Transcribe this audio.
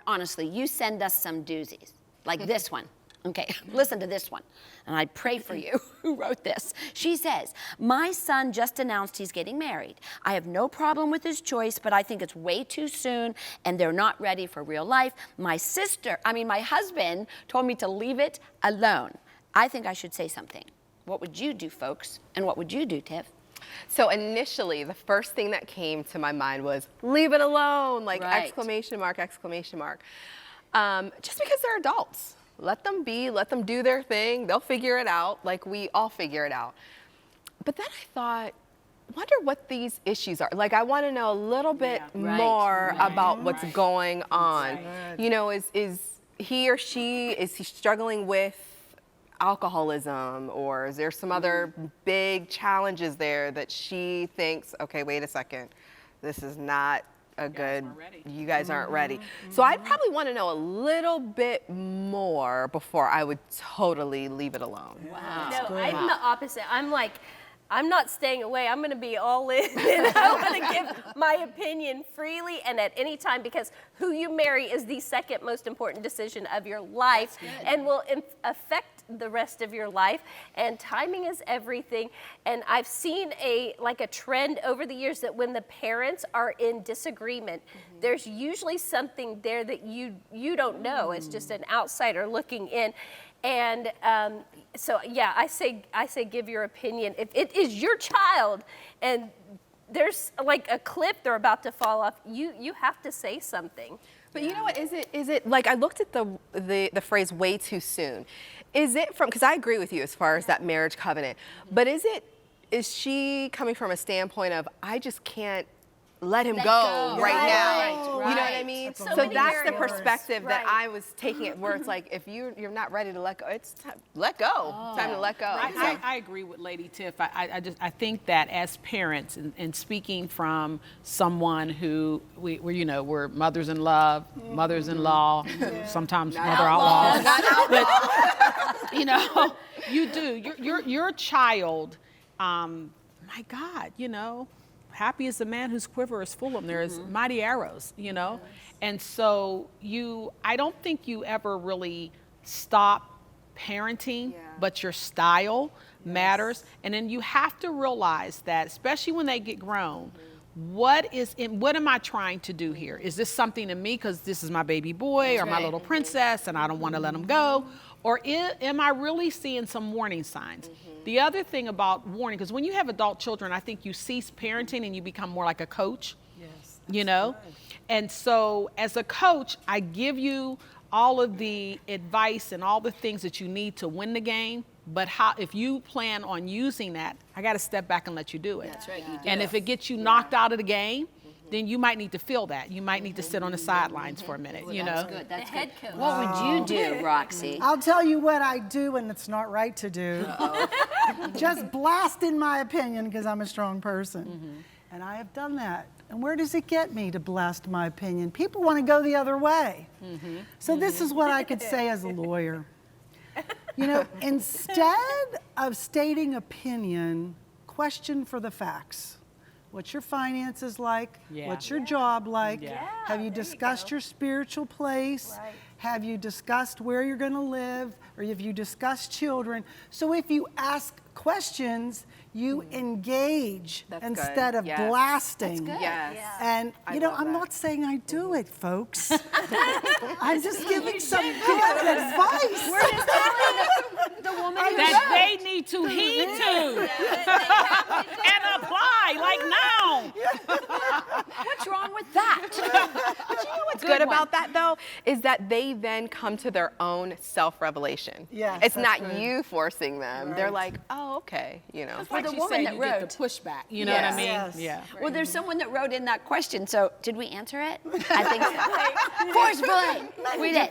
honestly, you send us some doozies, like this one. Okay, listen to this one. And I pray for you who wrote this. She says, my son just announced he's getting married. I have no problem with his choice, but I think it's way too soon and they're not ready for real life. My husband told me to leave it alone. I think I should say something. What would you do, folks? And what would you do, Tiff? So initially, the first thing that came to my mind was, leave it alone, like Right. exclamation mark, exclamation mark. Just because they're adults. Let them be, let them do their thing. They'll figure it out like we all figure it out. But then I thought, wonder what these issues are. Like, I want to know a little bit more about what's going on. You know, is he or she, is he struggling with alcoholism, or is there some other big challenges there that she thinks, okay, wait a second, this is not a good, you guys aren't ready. So I'd probably want to know a little bit more before I would totally leave it alone. Wow. No, I'm the opposite. I'm like, I'm not staying away. I'm going to be all in. And I want to give my opinion freely and at any time, because who you marry is the second most important decision of your life and will affect the rest of your life. And timing is everything. And I've seen a trend over the years that when the parents are in disagreement, there's usually something there that you don't know. It's just an outsider looking in. And so, yeah, I say give your opinion. If it is your child and there's like a clip they're about to fall off, you have to say something. But you know what, is it like, I looked at the phrase way too soon. Is it from, because I agree with you as far as that marriage covenant, but is she coming from a standpoint of, I just can't let him go right now. You know what I mean? So that's the perspective that I was taking it, where it's like, if you're not ready to let go, it's time, let go. It's time to let go. I agree with Lady Tiff. I think that as parents, and speaking from someone who we're mothers in love, mothers-in-law, sometimes mother-outlaws. But you know, you do. Your child, my God, you know. Happy is the man whose quiver is full of them. There's mighty arrows, you know? And so I don't think you ever really stop parenting, but your style matters. And then you have to realize that, especially when they get grown, what am I trying to do here? Is this something in me because this is my baby boy or my little princess and I don't want to let him go? Or am I really seeing some warning signs? The other thing about warning, because when you have adult children, I think you cease parenting and you become more like a coach, you know? Right. And so as a coach, I give you all of the advice and all the things that you need to win the game. But if you plan on using that, I got to step back and let you do it. That's right. And if it gets you knocked out of the game, then you might need to feel that. You might need to sit on the sidelines for a minute, you know? That's good, that's good. What would you do, Roxy? I'll tell you what I do when it's not right to do. Just blast in my opinion, because I'm a strong person. And I have done that. And where does it get me to blast my opinion? People want to go the other way. So this is what I could say as a lawyer. You know, instead of stating opinion, question for the facts. What's your finances like? What's your job like? Have you discussed your spiritual place? Have you discussed where you're going to live? Or have you discussed children? So if you ask questions, you engage instead of blasting. And, you know, I'm not saying I do it, folks. I'm just giving some good advice. We're just telling the woman that they need to heed to and apply, like now. What's wrong with that? But you know what's good about that, though, is that they then come to their own self-revelation. It's not you forcing them. They're like, oh, okay, you know. For the woman that wrote, the pushback, you know what I mean? Yeah. Well, there's someone that wrote in that question, so did we answer it? I think so. Forcefully. We did.